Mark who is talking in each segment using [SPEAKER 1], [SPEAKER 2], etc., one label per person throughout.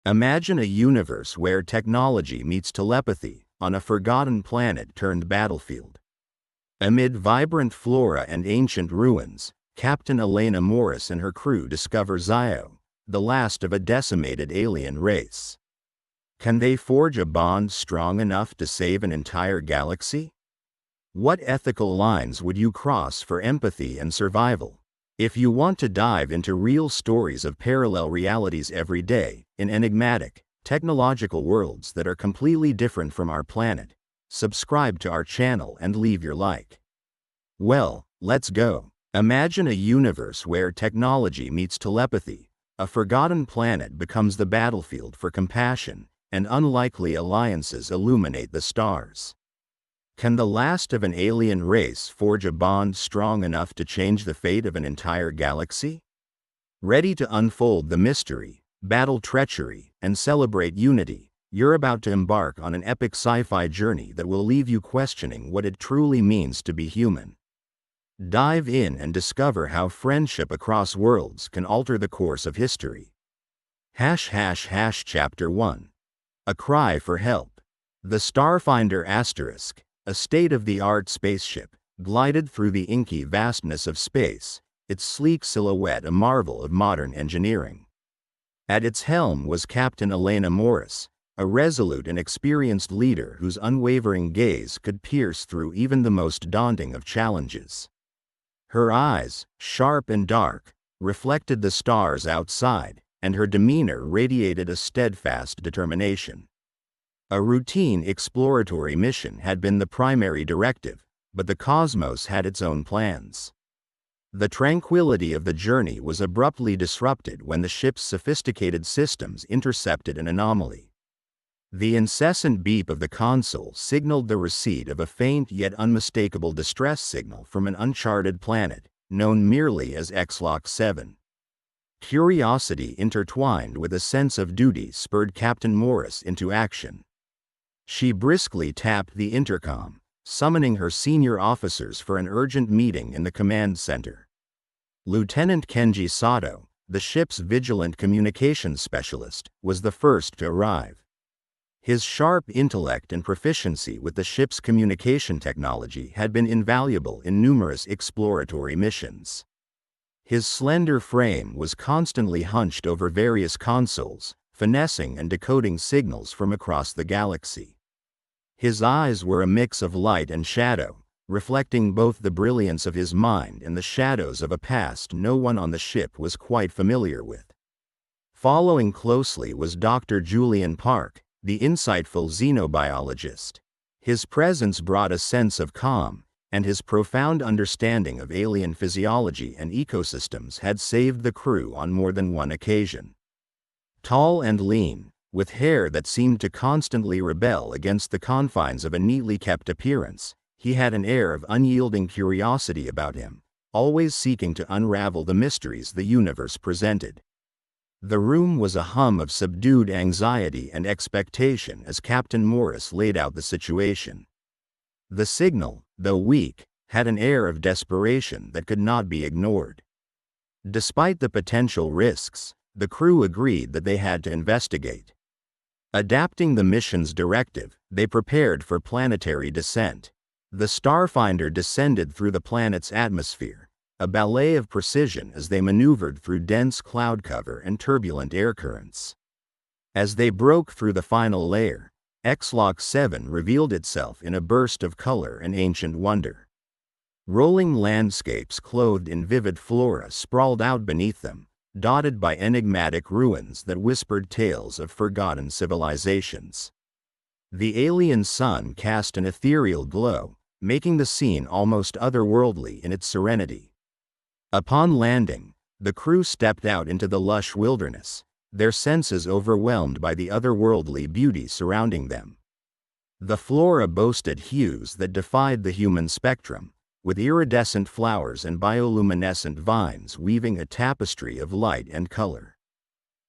[SPEAKER 1] Imagine a universe where technology meets telepathy on a forgotten planet turned battlefield. Amid vibrant flora and ancient ruins, Captain Elena Morris and her crew discover Zio, the last of a decimated alien race. Can they forge a bond strong enough to save an entire galaxy? What ethical lines would you cross for empathy and survival? If you want to dive into real stories of parallel realities every day, in enigmatic, technological worlds that are completely different from our planet, subscribe to our channel and leave your like. Well, let's go. Imagine a universe where technology meets telepathy, a forgotten planet becomes the battlefield for compassion, and unlikely alliances illuminate the stars. Can the last of an alien race forge a bond strong enough to change the fate of an entire galaxy? Ready to unfold the mystery, battle treachery, and celebrate unity, you're about to embark on an epic sci-fi journey that will leave you questioning what it truly means to be human. Dive in and discover how friendship across worlds can alter the course of history. Chapter 1. A Cry for Help. The Starfinder *, a state-of-the-art spaceship, glided through the inky vastness of space, its sleek silhouette a marvel of modern engineering. At its helm was Captain Elena Morris, a resolute and experienced leader whose unwavering gaze could pierce through even the most daunting of challenges. Her eyes, sharp and dark, reflected the stars outside, and her demeanor radiated a steadfast determination. A routine exploratory mission had been the primary directive, but the cosmos had its own plans. The tranquility of the journey was abruptly disrupted when the ship's sophisticated systems intercepted an anomaly. The incessant beep of the console signaled the receipt of a faint yet unmistakable distress signal from an uncharted planet, known merely as HFY 7. Curiosity intertwined with a sense of duty spurred Captain Morris into action. She briskly tapped the intercom, summoning her senior officers for an urgent meeting in the command center. Lieutenant Kenji Sato, the ship's vigilant communications specialist, was the first to arrive. His sharp intellect and proficiency with the ship's communication technology had been invaluable in numerous exploratory missions. His slender frame was constantly hunched over various consoles, finessing and decoding signals from across the galaxy. His eyes were a mix of light and shadow, reflecting both the brilliance of his mind and the shadows of a past no one on the ship was quite familiar with. Following closely was Dr. Julian Park, the insightful xenobiologist. His presence brought a sense of calm, and his profound understanding of alien physiology and ecosystems had saved the crew on more than one occasion. Tall and lean, with hair that seemed to constantly rebel against the confines of a neatly kept appearance, he had an air of unyielding curiosity about him, always seeking to unravel the mysteries the universe presented. The room was a hum of subdued anxiety and expectation as Captain Morris laid out the situation. The signal, though weak, had an air of desperation that could not be ignored. Despite the potential risks, the crew agreed that they had to investigate. Adapting the mission's directive, they prepared for planetary descent. The Starfinder descended through the planet's atmosphere, a ballet of precision as they maneuvered through dense cloud cover and turbulent air currents. As they broke through the final layer, HFY 7 revealed itself in a burst of color and ancient wonder. Rolling landscapes clothed in vivid flora sprawled out beneath them, dotted by enigmatic ruins that whispered tales of forgotten civilizations. The alien sun cast an ethereal glow, making the scene almost otherworldly in its serenity. Upon landing, the crew stepped out into the lush wilderness, their senses overwhelmed by the otherworldly beauty surrounding them. The flora boasted hues that defied the human spectrum, with iridescent flowers and bioluminescent vines weaving a tapestry of light and color.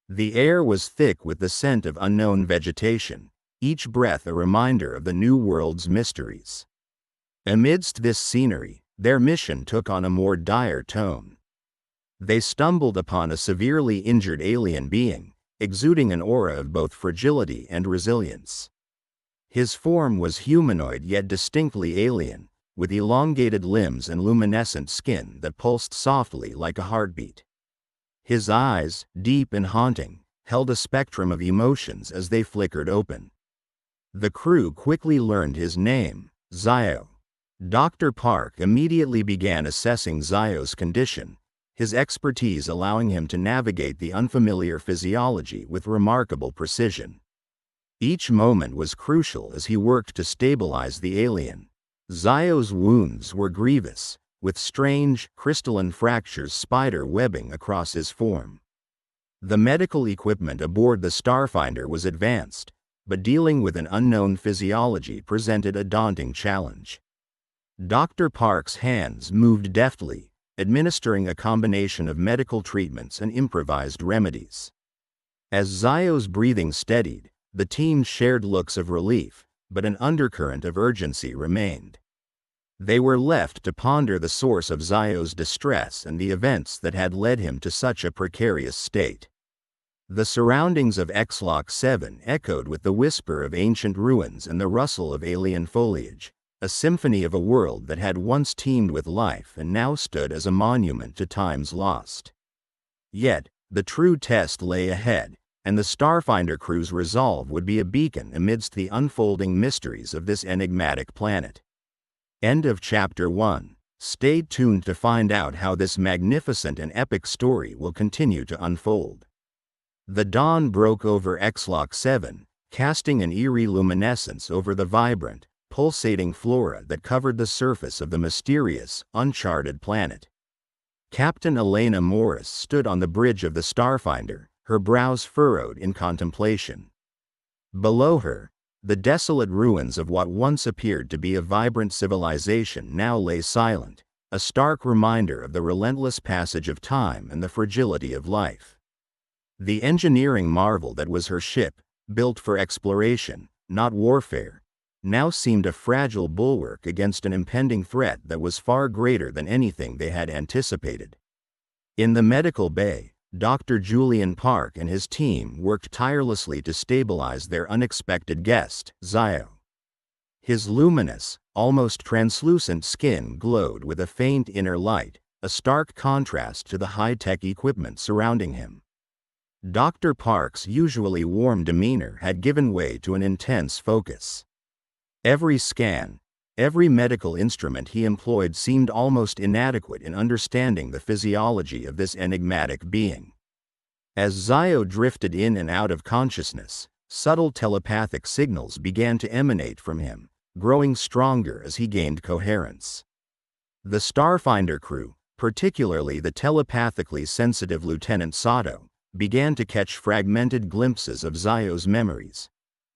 [SPEAKER 1] The air was thick with the scent of unknown vegetation, each breath a reminder of the new world's mysteries. Amidst this scenery, their mission took on a more dire tone. They stumbled upon a severely injured alien being, exuding an aura of both fragility and resilience. His form was humanoid yet distinctly alien, with elongated limbs and luminescent skin that pulsed softly like a heartbeat. His eyes, deep and haunting, held a spectrum of emotions as they flickered open. The crew quickly learned his name, Zio. Dr. Park immediately began assessing Zio's condition, his expertise allowing him to navigate the unfamiliar physiology with remarkable precision. Each moment was crucial as he worked to stabilize the alien. Zio's wounds were grievous, with strange, crystalline fractures spider webbing across his form. The medical equipment aboard the Starfinder was advanced, but dealing with an unknown physiology presented a daunting challenge. Dr. Park's hands moved deftly, administering a combination of medical treatments and improvised remedies. As Zio's breathing steadied, the team shared looks of relief, but an undercurrent of urgency remained. They were left to ponder the source of Zio's distress and the events that had led him to such a precarious state. The surroundings of Exlock 7 echoed with the whisper of ancient ruins and the rustle of alien foliage, a symphony of a world that had once teemed with life and now stood as a monument to times lost. Yet, the true test lay ahead, and the Starfinder crew's resolve would be a beacon amidst the unfolding mysteries of this enigmatic planet. End of Chapter 1. Stay tuned to find out how this magnificent and epic story will continue to unfold. The dawn broke over Exlock 7, casting an eerie luminescence over the vibrant, pulsating flora that covered the surface of the mysterious, uncharted planet. Captain Elena Morris stood on the bridge of the Starfinder, her brows furrowed in contemplation. Below her, the desolate ruins of what once appeared to be a vibrant civilization now lay silent, a stark reminder of the relentless passage of time and the fragility of life. The engineering marvel that was her ship, built for exploration, not warfare, now seemed a fragile bulwark against an impending threat that was far greater than anything they had anticipated. In the medical bay, Dr. Julian Park and his team worked tirelessly to stabilize their unexpected guest, Zio. His luminous, almost translucent skin glowed with a faint inner light, a stark contrast to the high-tech equipment surrounding him. Dr. Park's usually warm demeanor had given way to an intense focus. Every scan, every medical instrument he employed seemed almost inadequate in understanding the physiology of this enigmatic being. As Zio drifted in and out of consciousness, subtle telepathic signals began to emanate from him, growing stronger as he gained coherence. The Starfinder crew, particularly the telepathically sensitive Lieutenant Sato, began to catch fragmented glimpses of Zio's memories,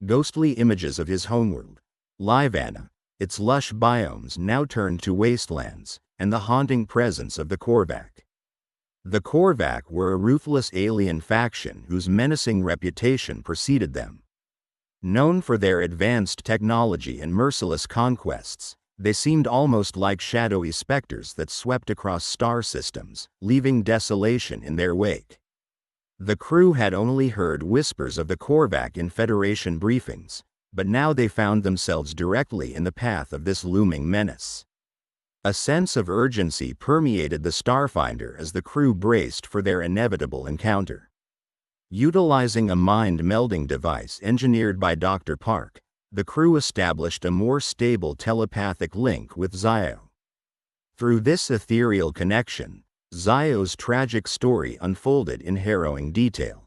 [SPEAKER 1] ghostly images of his homeworld, Livana, its lush biomes now turned to wastelands, and the haunting presence of the Corvac. The Corvac were a ruthless alien faction whose menacing reputation preceded them. Known for their advanced technology and merciless conquests, they seemed almost like shadowy specters that swept across star systems, leaving desolation in their wake. The crew had only heard whispers of the Corvac in Federation briefings, but now they found themselves directly in the path of this looming menace. A sense of urgency permeated the Starfinder as the crew braced for their inevitable encounter. Utilizing a mind-melding device engineered by Dr. Park, the crew established a more stable telepathic link with Zio. Through this ethereal connection, Zio's tragic story unfolded in harrowing detail.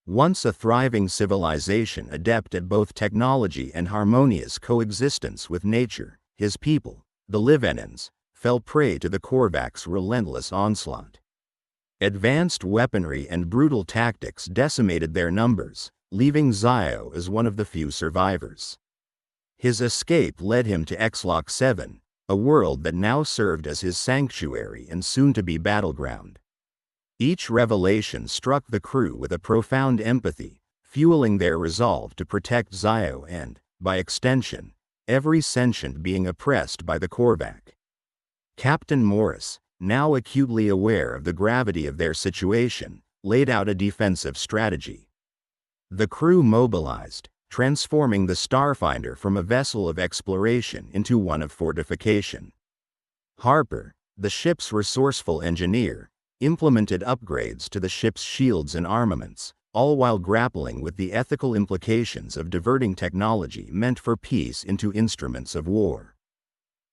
[SPEAKER 1] Once a thriving civilization adept at both technology and harmonious coexistence with nature, his people, the Livenans, fell prey to the Corvac's relentless onslaught. Advanced weaponry and brutal tactics decimated their numbers, leaving Zio as one of the few survivors. His escape led him to Exlock 7, a world that now served as his sanctuary and soon-to-be battleground. Each revelation struck the crew with a profound empathy, fueling their resolve to protect Zio and, by extension, every sentient being oppressed by the Corvac. Captain Morris, now acutely aware of the gravity of their situation, laid out a defensive strategy. The crew mobilized, transforming the Starfinder from a vessel of exploration into one of fortification. Harper, the ship's resourceful engineer, implemented upgrades to the ship's shields and armaments, all while grappling with the ethical implications of diverting technology meant for peace into instruments of war.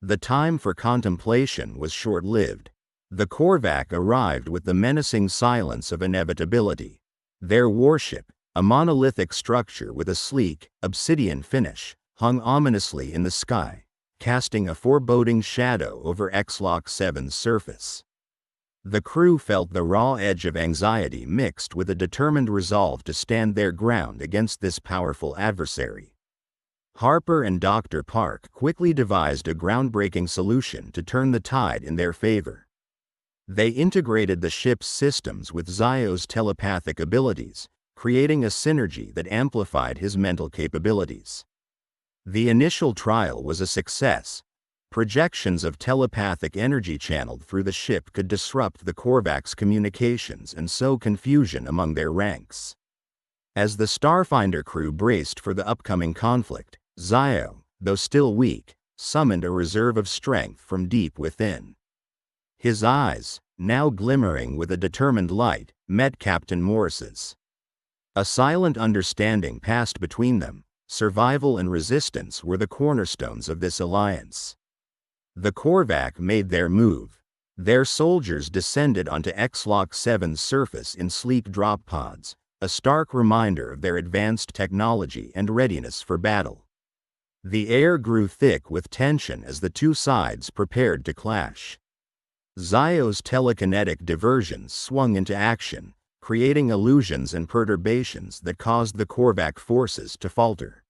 [SPEAKER 1] The time for contemplation was short-lived. The Corvac arrived with the menacing silence of inevitability. Their warship, a monolithic structure with a sleek, obsidian finish, hung ominously in the sky, casting a foreboding shadow over Xlock 7's surface. The crew felt the raw edge of anxiety mixed with a determined resolve to stand their ground against this powerful adversary. Harper and Dr. Park quickly devised a groundbreaking solution to turn the tide in their favor. They integrated the ship's systems with Zio's telepathic abilities, creating a synergy that amplified his mental capabilities. The initial trial was a success. Projections of telepathic energy channeled through the ship could disrupt the Corvac's communications and sow confusion among their ranks. As the Starfinder crew braced for the upcoming conflict, Zio, though still weak, summoned a reserve of strength from deep within. His eyes, now glimmering with a determined light, met Captain Morris's. A silent understanding passed between them. Survival and resistance were the cornerstones of this alliance. The Corvac made their move. Their soldiers descended onto Xlock 7's surface in sleek drop pods, a stark reminder of their advanced technology and readiness for battle. The air grew thick with tension as the two sides prepared to clash. Zio's telekinetic diversions swung into action, creating illusions and perturbations that caused the Corvac forces to falter.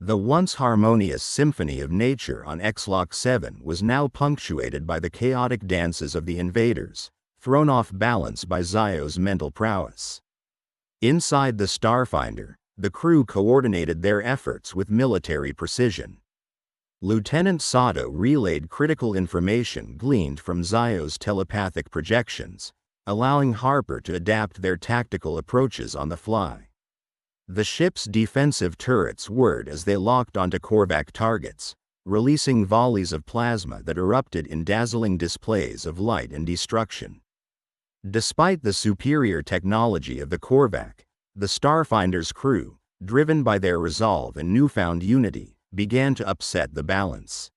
[SPEAKER 1] The once harmonious symphony of nature on Xlock 7 was now punctuated by the chaotic dances of the invaders, thrown off balance by Zio's mental prowess. Inside the Starfinder, the crew coordinated their efforts with military precision. Lieutenant Sato relayed critical information gleaned from Zio's telepathic projections, allowing Harper to adapt their tactical approaches on the fly. The ship's defensive turrets whirred as they locked onto Corvac targets, releasing volleys of plasma that erupted in dazzling displays of light and destruction. Despite the superior technology of the Corvac, the Starfinder's crew, driven by their resolve and newfound unity, began to upset the balance.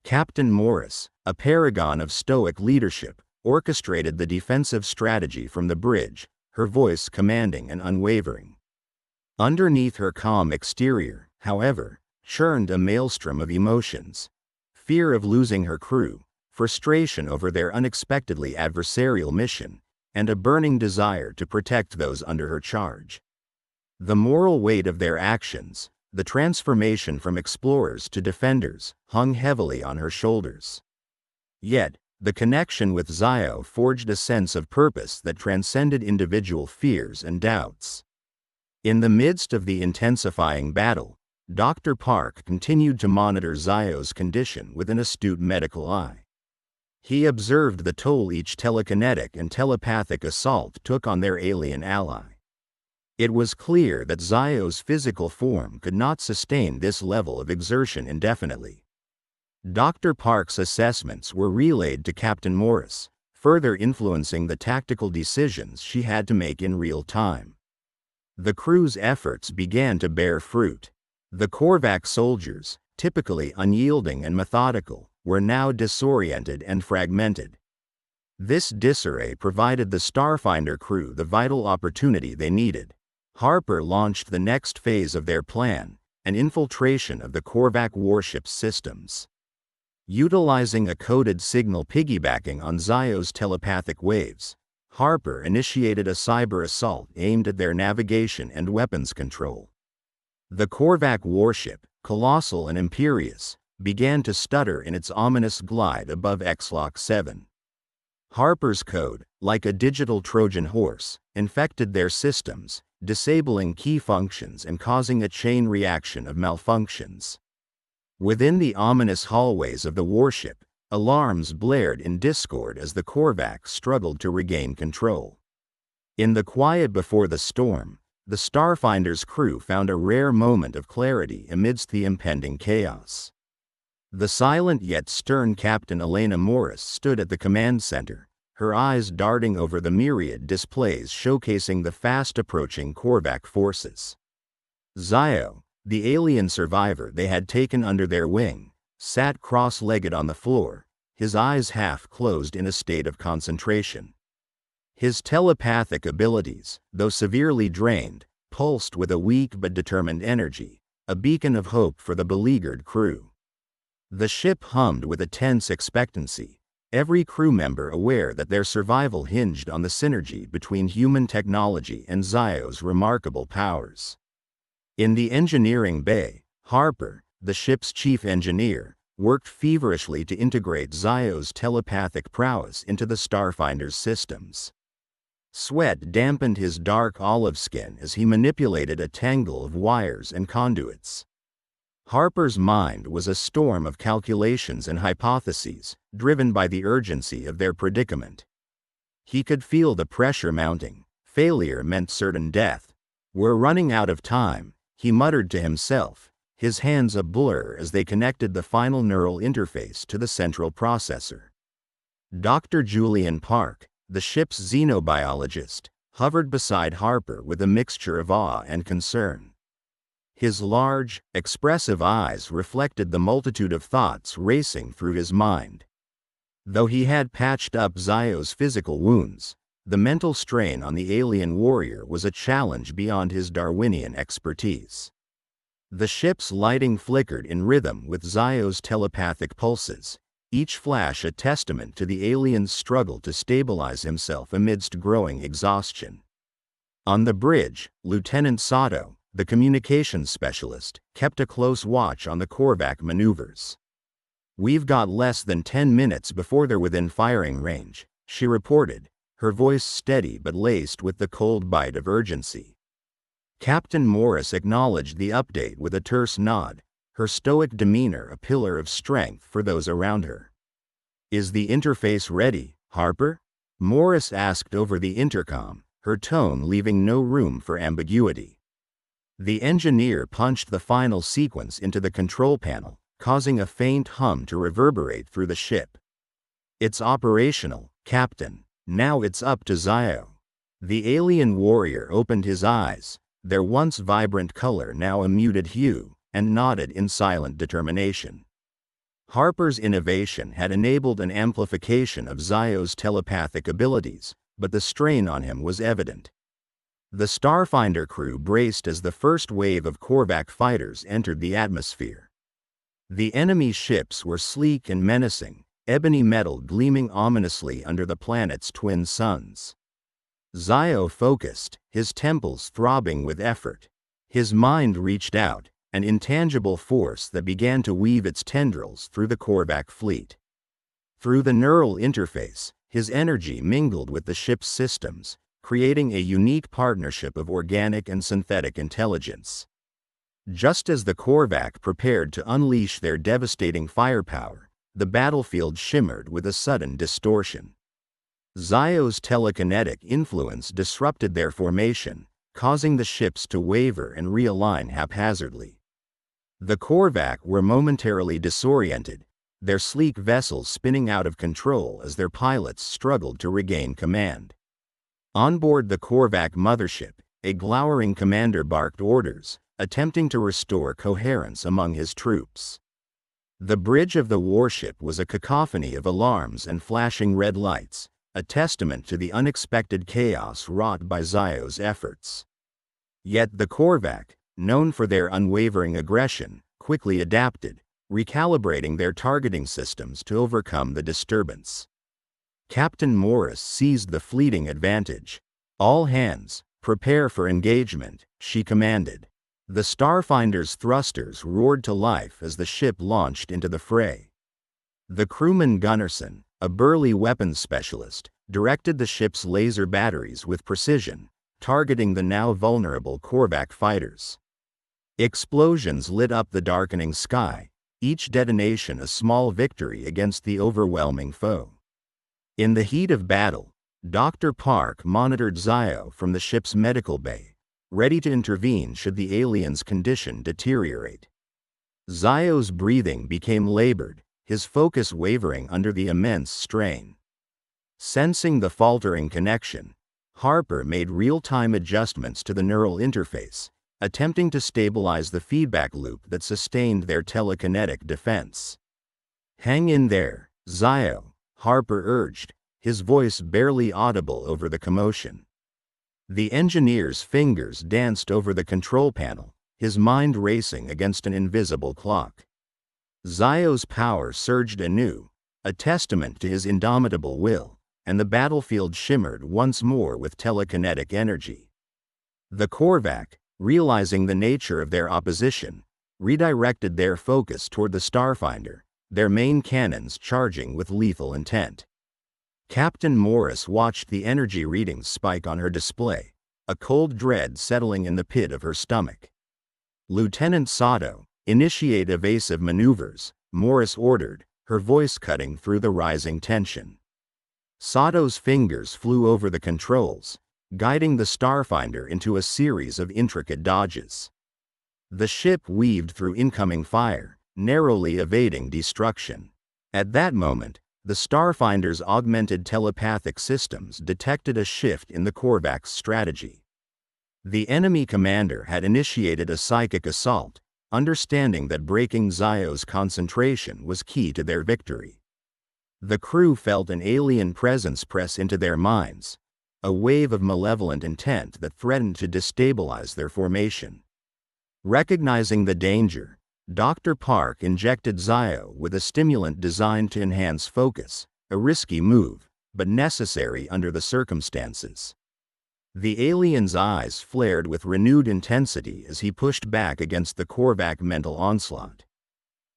[SPEAKER 1] Captain Morris, a paragon of stoic leadership, orchestrated the defensive strategy from the bridge, her voice commanding and unwavering. Underneath her calm exterior, however, churned a maelstrom of emotions: fear of losing her crew, frustration over their unexpectedly adversarial mission, and a burning desire to protect those under her charge. The moral weight of their actions, the transformation from explorers to defenders, hung heavily on her shoulders. Yet, the connection with Zio forged a sense of purpose that transcended individual fears and doubts. In the midst of the intensifying battle, Dr. Park continued to monitor Zio's condition with an astute medical eye. He observed the toll each telekinetic and telepathic assault took on their alien ally. It was clear that Zio's physical form could not sustain this level of exertion indefinitely. Dr. Park's assessments were relayed to Captain Morris, further influencing the tactical decisions she had to make in real time. The crew's efforts began to bear fruit. The Corvac soldiers, typically unyielding and methodical, were now disoriented and fragmented. This disarray provided the Starfinder crew the vital opportunity they needed. Harper launched the next phase of their plan, an infiltration of the Corvac warship's systems. Utilizing a coded signal piggybacking on Zio's telepathic waves, Harper initiated a cyber assault aimed at their navigation and weapons control. The Corvac warship, colossal and imperious, began to stutter in its ominous glide above Xlock 7. Harper's code, like a digital Trojan horse, infected their systems, disabling key functions and causing a chain reaction of malfunctions. Within the ominous hallways of the warship, alarms blared in discord as the Corvac struggled to regain control. In the quiet before the storm, the Starfinder's crew found a rare moment of clarity amidst the impending chaos. The silent yet stern Captain Elena Morris stood at the command center, her eyes darting over the myriad displays showcasing the fast-approaching Corvac forces. Zio, the alien survivor they had taken under their wing, sat cross-legged on the floor, his eyes half closed in a state of concentration. His telepathic abilities, though severely drained, pulsed with a weak but determined energy, a beacon of hope for the beleaguered crew. The ship hummed with a tense expectancy, every crew member aware that their survival hinged on the synergy between human technology and Zio's remarkable powers. In the engineering bay, Harper, the ship's chief engineer, worked feverishly to integrate Zio's telepathic prowess into the Starfinder's systems. Sweat dampened his dark olive skin as he manipulated a tangle of wires and conduits. Harper's mind was a storm of calculations and hypotheses, driven by the urgency of their predicament. He could feel the pressure mounting. Failure meant certain death. "We're running out of time," he muttered to himself, his hands a blur as they connected the final neural interface to the central processor. Dr. Julian Park, the ship's xenobiologist, hovered beside Harper with a mixture of awe and concern. His large, expressive eyes reflected the multitude of thoughts racing through his mind. Though he had patched up Zio's physical wounds, the mental strain on the alien warrior was a challenge beyond his Darwinian expertise. The ship's lighting flickered in rhythm with Zio's telepathic pulses, each flash a testament to the alien's struggle to stabilize himself amidst growing exhaustion. On the bridge, Lieutenant Sato, the communications specialist, kept a close watch on the Corvac maneuvers. "We've got less than 10 minutes before they're within firing range," she reported, her voice steady but laced with the cold bite of urgency. Captain Morris acknowledged the update with a terse nod, her stoic demeanor a pillar of strength for those around her. "Is the interface ready, Harper?" Morris asked over the intercom, her tone leaving no room for ambiguity. The engineer punched the final sequence into the control panel, causing a faint hum to reverberate through the ship. "It's operational, Captain. Now it's up to Zio." The alien warrior opened his eyes, their once vibrant color now a muted hue, and nodded in silent determination. Harper's innovation had enabled an amplification of Zio's telepathic abilities, but the strain on him was evident. The Starfinder crew braced as the first wave of Corvac fighters entered the atmosphere. The enemy ships were sleek and menacing, ebony metal gleaming ominously under the planet's twin suns. Zio focused, his temples throbbing with effort. His mind reached out, an intangible force that began to weave its tendrils through the Corvac fleet. Through the neural interface, his energy mingled with the ship's systems, creating a unique partnership of organic and synthetic intelligence. Just as the Corvac prepared to unleash their devastating firepower, the battlefield shimmered with a sudden distortion. Zio's telekinetic influence disrupted their formation, causing the ships to waver and realign haphazardly. The Corvac were momentarily disoriented, their sleek vessels spinning out of control as their pilots struggled to regain command. On board the Corvac mothership, a glowering commander barked orders, attempting to restore coherence among his troops. The bridge of the warship was a cacophony of alarms and flashing red lights, a testament to the unexpected chaos wrought by Zio's efforts. Yet the Corvac, known for their unwavering aggression, quickly adapted, recalibrating their targeting systems to overcome the disturbance. Captain Morris seized the fleeting advantage. "All hands, prepare for engagement," she commanded. The Starfinder's thrusters roared to life as the ship launched into the fray. The crewman Gunnarsson, a burly weapons specialist, directed the ship's laser batteries with precision, targeting the now vulnerable Corvac fighters. Explosions lit up the darkening sky, each detonation a small victory against the overwhelming foe. In the heat of battle, Dr. Park monitored Zio from the ship's medical bay, ready to intervene should the alien's condition deteriorate. Zio's breathing became labored, his focus wavering under the immense strain. Sensing the faltering connection, Harper made real-time adjustments to the neural interface, attempting to stabilize the feedback loop that sustained their telekinetic defense. "Hang in there, Zio," Harper urged, his voice barely audible over the commotion. The engineer's fingers danced over the control panel, his mind racing against an invisible clock. Zio's power surged anew, a testament to his indomitable will, and the battlefield shimmered once more with telekinetic energy. The Corvac, realizing the nature of their opposition, redirected their focus toward the Starfinder, their main cannons charging with lethal intent. Captain Morris watched the energy readings spike on her display, a cold dread settling in the pit of her stomach. "Lieutenant Sato, initiate evasive maneuvers," Morris ordered, her voice cutting through the rising tension. Sato's fingers flew over the controls, guiding the Starfinder into a series of intricate dodges. The ship weaved through incoming fire, narrowly evading destruction. At that moment, the Starfinder's augmented telepathic systems detected a shift in the Corvac's strategy. The enemy commander had initiated a psychic assault, understanding that breaking Zio's concentration was key to their victory. The crew felt an alien presence press into their minds, a wave of malevolent intent that threatened to destabilize their formation. Recognizing the danger, Dr. Park injected Zio with a stimulant designed to enhance focus, a risky move, but necessary under the circumstances. The alien's eyes flared with renewed intensity as he pushed back against the Corvac mental onslaught.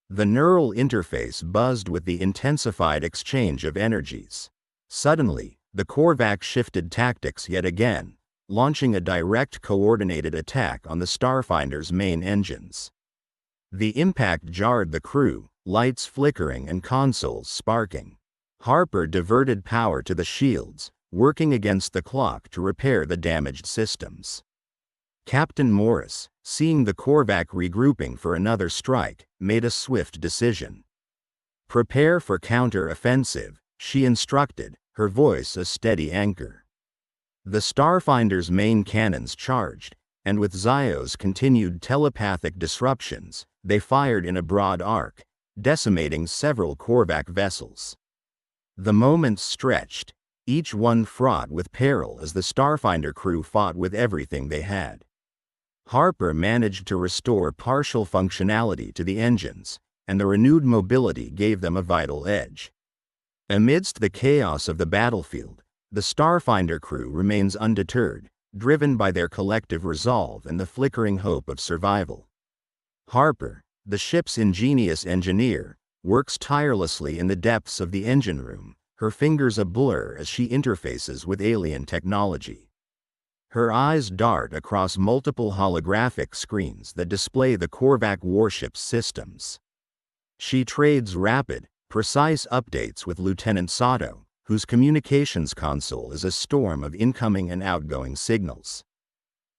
[SPEAKER 1] The neural interface buzzed with the intensified exchange of energies. Suddenly, the Corvac shifted tactics yet again, launching a direct coordinated attack on the Starfinder's main engines. The impact jarred the crew, lights flickering and consoles sparking. Harper diverted power to the shields, working against the clock to repair the damaged systems. Captain Morris, seeing the Corvac regrouping for another strike, made a swift decision. "Prepare for counter-offensive," she instructed, her voice a steady anchor. The Starfinder's main cannons charged, and with Zio's continued telepathic disruptions, they fired in a broad arc, decimating several Corvac vessels. The moments stretched, each one fraught with peril as the Starfinder crew fought with everything they had. Harper managed to restore partial functionality to the engines, and the renewed mobility gave them a vital edge. Amidst the chaos of the battlefield, the Starfinder crew remains undeterred, driven by their collective resolve and the flickering hope of survival. Harper, the ship's ingenious engineer, works tirelessly in the depths of the engine room, her fingers a blur as she interfaces with alien technology. Her eyes dart across multiple holographic screens that display the Corvac warship's systems. She trades rapid, precise updates with Lieutenant Sato, whose communications console is a storm of incoming and outgoing signals.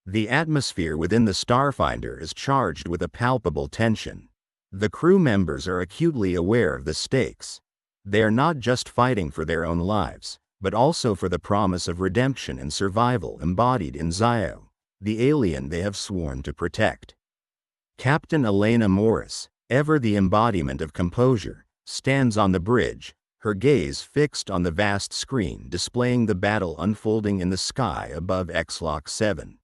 [SPEAKER 1] The atmosphere within the Starfinder is charged with a palpable tension. The crew members are acutely aware of the stakes. They are not just fighting for their own lives, but also for the promise of redemption and survival embodied in Zio, the alien they have sworn to protect. Captain Elena Morris, ever the embodiment of composure, stands on the bridge, her gaze fixed on the vast screen displaying the battle unfolding in the sky above X-Lock 7.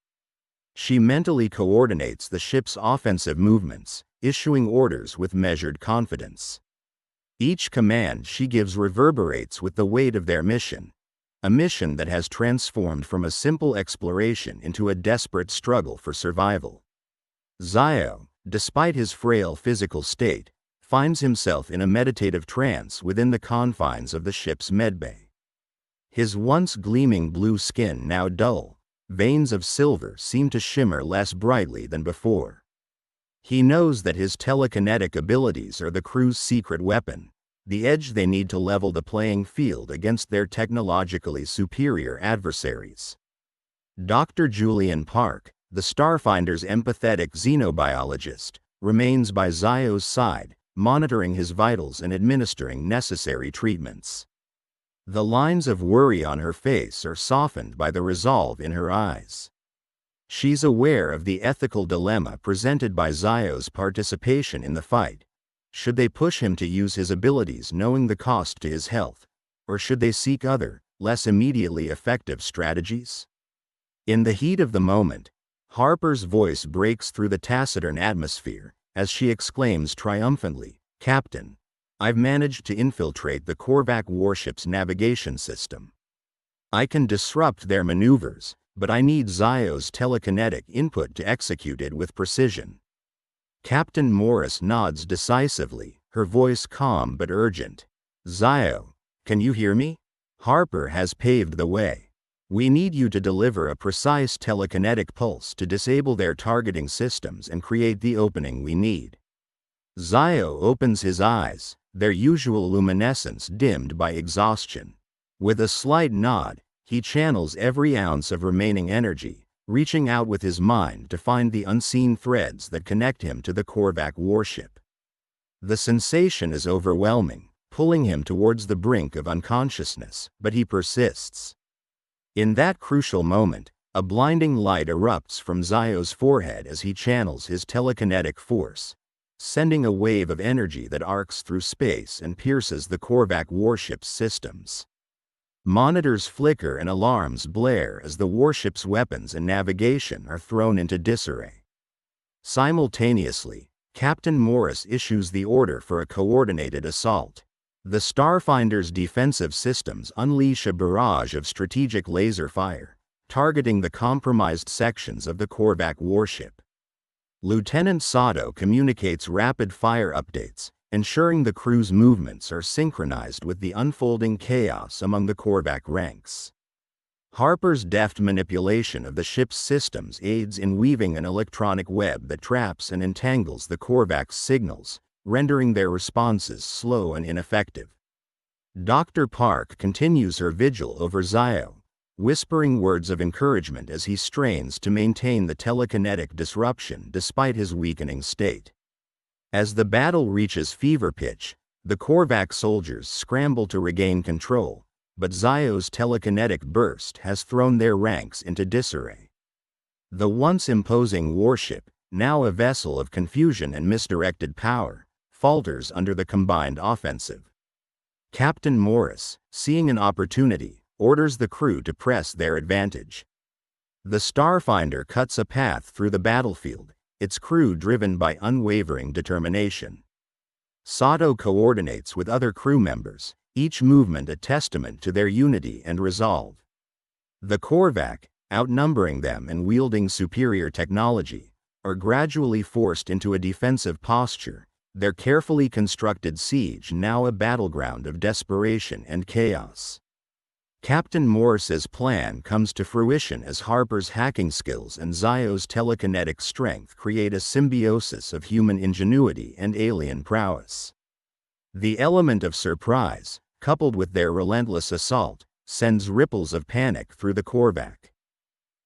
[SPEAKER 1] She mentally coordinates the ship's offensive movements, issuing orders with measured confidence. Each command she gives reverberates with the weight of their mission, a mission that has transformed from a simple exploration into a desperate struggle for survival. Zio, despite his frail physical state, finds himself in a meditative trance within the confines of the ship's medbay. His once gleaming blue skin now dull, veins of silver seem to shimmer less brightly than before. He knows that his telekinetic abilities are the crew's secret weapon, the edge they need to level the playing field against their technologically superior adversaries. Dr. Julian Park, The Starfinder's empathetic xenobiologist remains by Zio's side, monitoring his vitals and administering necessary treatments. The lines of worry on her face are softened by the resolve in her eyes. She's aware of the ethical dilemma presented by Zio's participation in the fight. Should they push him to use his abilities knowing the cost to his health, or should they seek other, less immediately effective strategies? In the heat of the moment, Harper's voice breaks through the taciturn atmosphere as she exclaims triumphantly, "Captain, I've managed to infiltrate the Corvac warship's navigation system. I can disrupt their maneuvers, but I need Zio's telekinetic input to execute it with precision." Captain Morris nods decisively, her voice calm but urgent. "Zio, can you hear me? Harper has paved the way. We need you to deliver a precise telekinetic pulse to disable their targeting systems and create the opening we need." Zio opens his eyes, their usual luminescence dimmed by exhaustion. With a slight nod, he channels every ounce of remaining energy, reaching out with his mind to find the unseen threads that connect him to the Corvac warship. The sensation is overwhelming, pulling him towards the brink of unconsciousness, but he persists. In that crucial moment, a blinding light erupts from Zio's forehead as he channels his telekinetic force, sending a wave of energy that arcs through space and pierces the Corvac warship's systems. Monitors flicker and alarms blare as the warship's weapons and navigation are thrown into disarray. Simultaneously, Captain Morris issues the order for a coordinated assault. The Starfinder's defensive systems unleash a barrage of strategic laser fire, targeting the compromised sections of the Corvac warship. Lieutenant Sato communicates rapid-fire updates, ensuring the crew's movements are synchronized with the unfolding chaos among the Corvac ranks. Harper's deft manipulation of the ship's systems aids in weaving an electronic web that traps and entangles the Corvac's signals, rendering their responses slow and ineffective. Dr. Park continues her vigil over Zio, whispering words of encouragement as he strains to maintain the telekinetic disruption despite his weakening state. As the battle reaches fever pitch, the Corvac soldiers scramble to regain control, but Zio's telekinetic burst has thrown their ranks into disarray. The once imposing warship, now a vessel of confusion and misdirected power, falters under the combined offensive. Captain Morris, seeing an opportunity, orders the crew to press their advantage. The Starfinder cuts a path through the battlefield, its crew driven by unwavering determination. Sato coordinates with other crew members, each movement a testament to their unity and resolve. The Corvac, outnumbering them and wielding superior technology, are gradually forced into a defensive posture, their carefully constructed siege now a battleground of desperation and chaos. Captain Morris's plan comes to fruition as Harper's hacking skills and Zio's telekinetic strength create a symbiosis of human ingenuity and alien prowess. The element of surprise, coupled with their relentless assault, sends ripples of panic through the Corvac.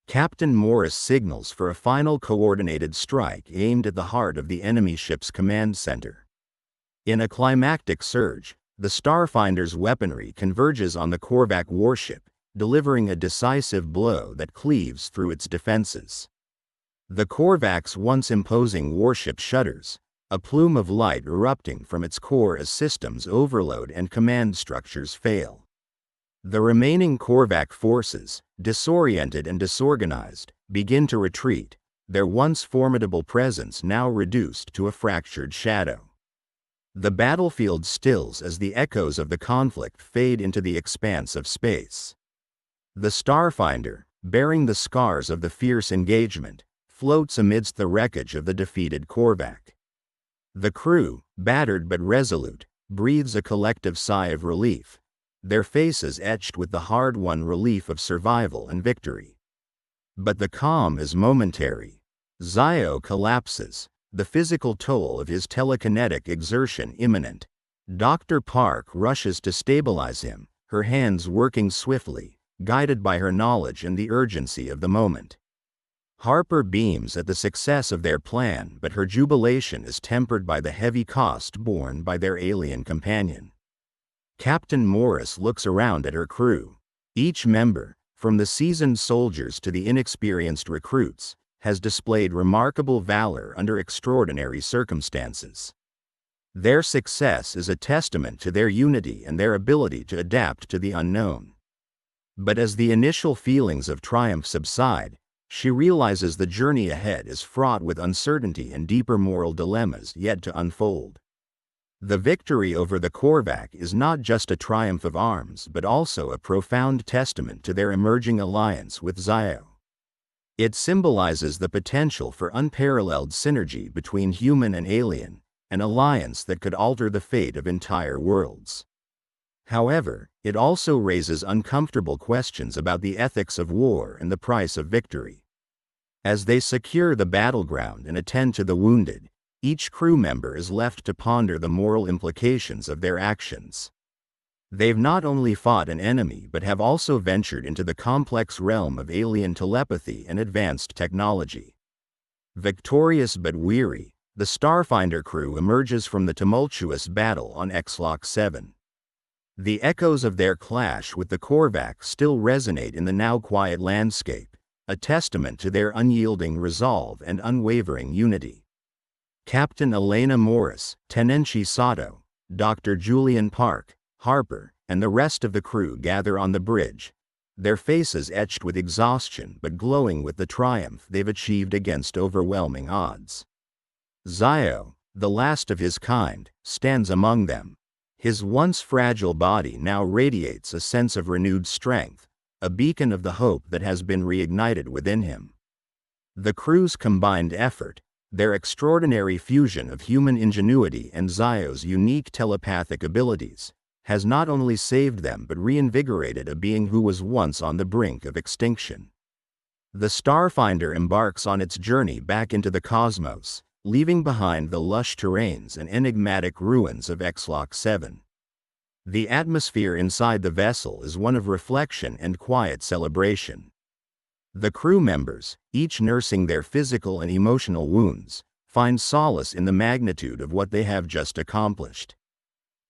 [SPEAKER 1] Captain Morris signals for a final coordinated strike aimed at the heart of the enemy ship's command center. In a climactic surge, the Starfinder's weaponry converges on the Corvac warship, delivering a decisive blow that cleaves through its defenses. The Corvac's once imposing warship shudders, a plume of light erupting from its core as systems overload and command structures fail. The remaining Corvac forces, disoriented and disorganized, begin to retreat, their once formidable presence now reduced to a fractured shadow. The battlefield stills as the echoes of the conflict fade into the expanse of space. The Starfinder, bearing the scars of the fierce engagement, floats amidst the wreckage of the defeated Corvac. The crew, battered but resolute, breathes a collective sigh of relief, their faces etched with the hard-won relief of survival and victory. But the calm is momentary. Zio collapses, the physical toll of his telekinetic exertion imminent. Dr. Park rushes to stabilize him, her hands working swiftly, guided by her knowledge and the urgency of the moment. Harper beams at the success of their plan, but her jubilation is tempered by the heavy cost borne by their alien companion. Captain Morris looks around at her crew. Each member, from the seasoned soldiers to the inexperienced recruits, has displayed remarkable valor under extraordinary circumstances. Their success is a testament to their unity and their ability to adapt to the unknown. But as the initial feelings of triumph subside, she realizes the journey ahead is fraught with uncertainty and deeper moral dilemmas yet to unfold. The victory over the Corvac is not just a triumph of arms but also a profound testament to their emerging alliance with Zio. It symbolizes the potential for unparalleled synergy between human and alien, an alliance that could alter the fate of entire worlds. However, it also raises uncomfortable questions about the ethics of war and the price of victory. As they secure the battleground and attend to the wounded, each crew member is left to ponder the moral implications of their actions. They've not only fought an enemy but have also ventured into the complex realm of alien telepathy and advanced technology. Victorious but weary, the Starfinder crew emerges from the tumultuous battle on Xlock 7. The echoes of their clash with the Corvac still resonate in the now quiet landscape, a testament to their unyielding resolve and unwavering unity. Captain Elena Morris, Tenenchi Sato, Dr. Julian Park, Harper, and the rest of the crew gather on the bridge, their faces etched with exhaustion but glowing with the triumph they've achieved against overwhelming odds. Zio, the last of his kind, stands among them. His once fragile body now radiates a sense of renewed strength, a beacon of the hope that has been reignited within him. The crew's combined effort, their extraordinary fusion of human ingenuity and Zio's unique telepathic abilities, has not only saved them but reinvigorated a being who was once on the brink of extinction. The Starfinder embarks on its journey back into the cosmos, leaving behind the lush terrains and enigmatic ruins of Xlock 7. The atmosphere inside the vessel is one of reflection and quiet celebration. The crew members, each nursing their physical and emotional wounds, find solace in the magnitude of what they have just accomplished.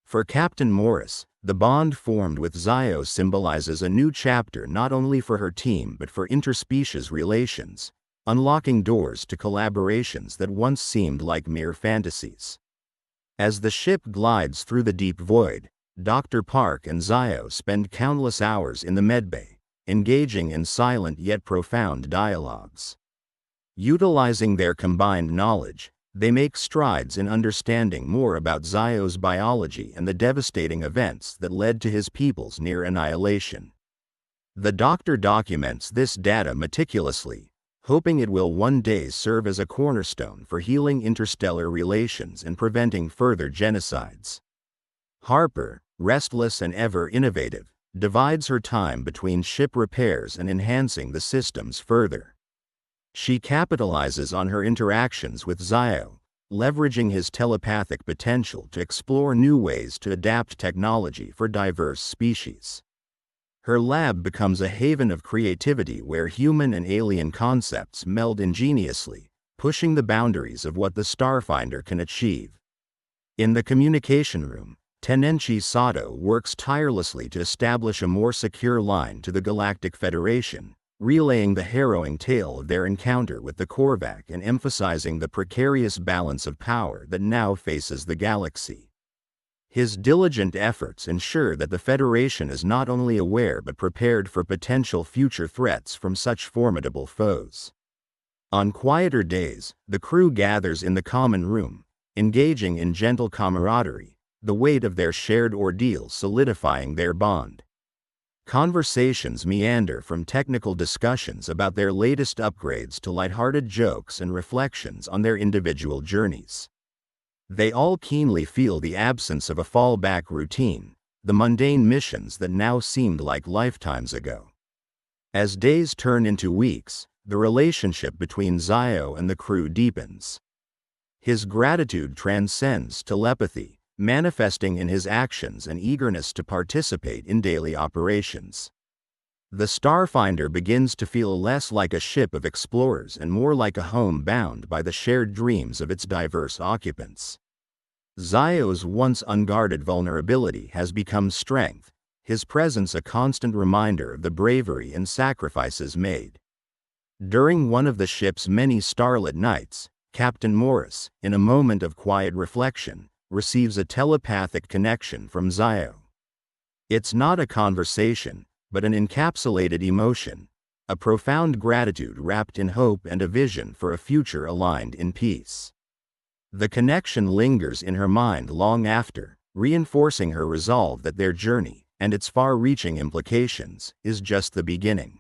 [SPEAKER 1] For Captain Morris, the bond formed with Zio symbolizes a new chapter not only for her team but for interspecies relations, unlocking doors to collaborations that once seemed like mere fantasies. As the ship glides through the deep void, Dr. Park and Zio spend countless hours in the medbay, engaging in silent yet profound dialogues. Utilizing their combined knowledge, they make strides in understanding more about Zio's biology and the devastating events that led to his people's near annihilation. The Doctor documents this data meticulously, hoping it will one day serve as a cornerstone for healing interstellar relations and preventing further genocides. Harper, restless and ever innovative, divides her time between ship repairs and enhancing the systems further. She capitalizes on her interactions with Zio, leveraging his telepathic potential to explore new ways to adapt technology for diverse species. Her lab becomes a haven of creativity where human and alien concepts meld ingeniously, pushing the boundaries of what the Starfinder can achieve. In the communication room, Tenenchi Sato works tirelessly to establish a more secure line to the Galactic Federation, relaying the harrowing tale of their encounter with the Corvac and emphasizing the precarious balance of power that now faces the galaxy. His diligent efforts ensure that the Federation is not only aware but prepared for potential future threats from such formidable foes. On quieter days, the crew gathers in the common room, engaging in gentle camaraderie, the weight of their shared ordeal solidifying their bond. Conversations meander from technical discussions about their latest upgrades to lighthearted jokes and reflections on their individual journeys. They all keenly feel the absence of a fallback routine, the mundane missions that now seemed like lifetimes ago. As days turn into weeks, the relationship between Zio and the crew deepens. His gratitude transcends telepathy, manifesting in his actions and eagerness to participate in daily operations. The Starfinder begins to feel less like a ship of explorers and more like a home bound by the shared dreams of its diverse occupants. Zio's once unguarded vulnerability has become strength, his presence a constant reminder of the bravery and sacrifices made. During one of the ship's many starlit nights, Captain Morris, in a moment of quiet reflection, receives a telepathic connection from Zio. It's not a conversation, but an encapsulated emotion, a profound gratitude wrapped in hope and a vision for a future aligned in peace. The connection lingers in her mind long after, reinforcing her resolve that their journey, and its far-reaching implications, is just the beginning.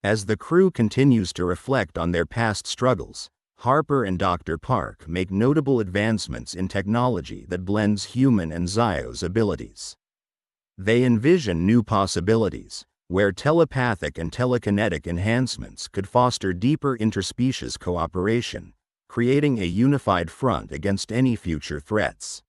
[SPEAKER 1] As the crew continues to reflect on their past struggles, Harper and Dr. Park make notable advancements in technology that blends human and Zio's abilities. They envision new possibilities, where telepathic and telekinetic enhancements could foster deeper interspecies cooperation, creating a unified front against any future threats.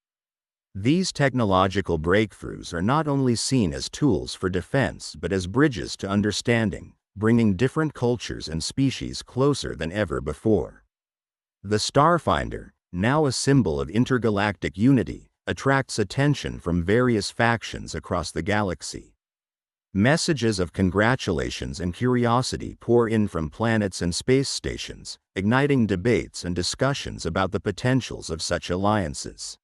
[SPEAKER 1] These technological breakthroughs are not only seen as tools for defense but as bridges to understanding, bringing different cultures and species closer than ever before. The Starfinder, now a symbol of intergalactic unity, attracts attention from various factions across the galaxy. Messages of congratulations and curiosity pour in from planets and space stations, igniting debates and discussions about the potentials of such alliances.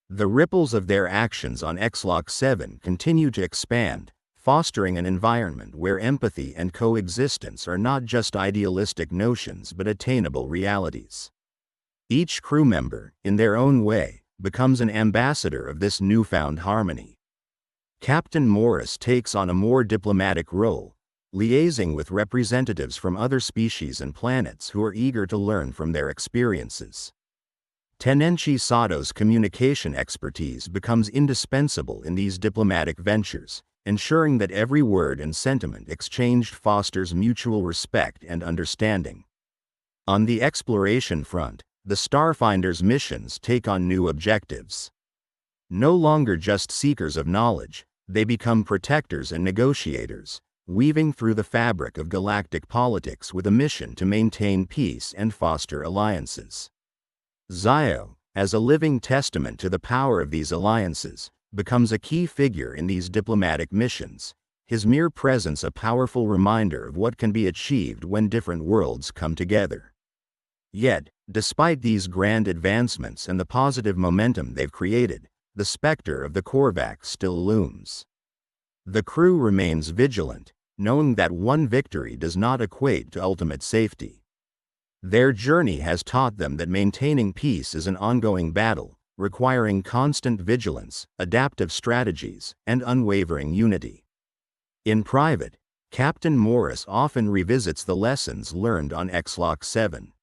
[SPEAKER 1] The ripples of their actions on Xlock 7 continue to expand, fostering an environment where empathy and coexistence are not just idealistic notions but attainable realities. Each crew member, in their own way, becomes an ambassador of this newfound harmony. Captain Morris takes on a more diplomatic role, liaising with representatives from other species and planets who are eager to learn from their experiences. Tenenchi Sato's communication expertise becomes indispensable in these diplomatic ventures, ensuring that every word and sentiment exchanged fosters mutual respect and understanding. On the exploration front, the Starfinder's missions take on new objectives. No longer just seekers of knowledge, they become protectors and negotiators, weaving through the fabric of galactic politics with a mission to maintain peace and foster alliances. Zio, as a living testament to the power of these alliances, becomes a key figure in these diplomatic missions, his mere presence a powerful reminder of what can be achieved when different worlds come together. Yet, despite these grand advancements and the positive momentum they've created, the specter of the Corvac still looms. The crew remains vigilant, knowing that one victory does not equate to ultimate safety. Their journey has taught them that maintaining peace is an ongoing battle, requiring constant vigilance, adaptive strategies, and unwavering unity. In private, Captain Morris often revisits the lessons learned on Xlock 7.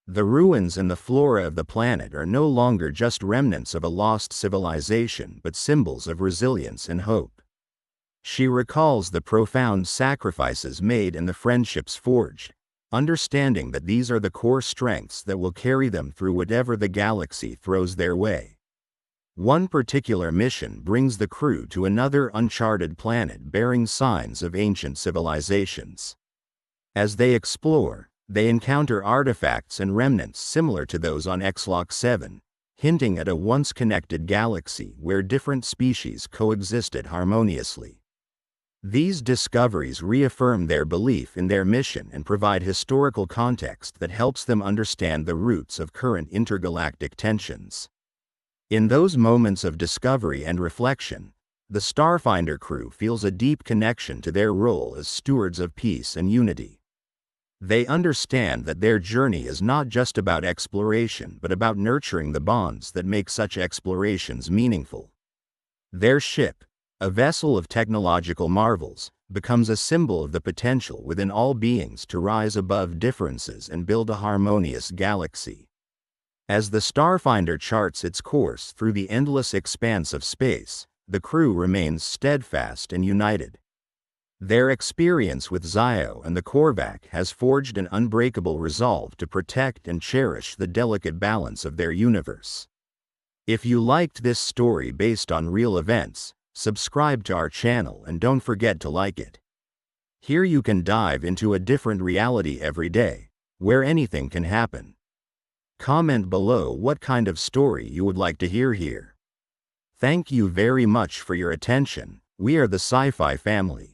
[SPEAKER 1] The ruins and the flora of the planet are no longer just remnants of a lost civilization but symbols of resilience and hope. She recalls the profound sacrifices made and the friendships forged, understanding that these are the core strengths that will carry them through whatever the galaxy throws their way. One particular mission brings the crew to another uncharted planet bearing signs of ancient civilizations. As they explore, they encounter artifacts and remnants similar to those on Xlock 7, hinting at a once-connected galaxy where different species coexisted harmoniously. These discoveries reaffirm their belief in their mission and provide historical context that helps them understand the roots of current intergalactic tensions. In those moments of discovery and reflection, the Starfinder crew feels a deep connection to their role as stewards of peace and unity. They understand that their journey is not just about exploration but about nurturing the bonds that make such explorations meaningful. Their ship, a vessel of technological marvels, becomes a symbol of the potential within all beings to rise above differences and build a harmonious galaxy. As the Starfinder charts its course through the endless expanse of space, the crew remains steadfast and united. Their experience with Zio and the Corvac has forged an unbreakable resolve to protect and cherish the delicate balance of their universe. If you liked this story based on real events, subscribe to our channel and don't forget to like it. Here you can dive into a different reality every day, where anything can happen. Comment below what kind of story you would like to hear here. Thank you very much for your attention. We are the Sci-Fi family.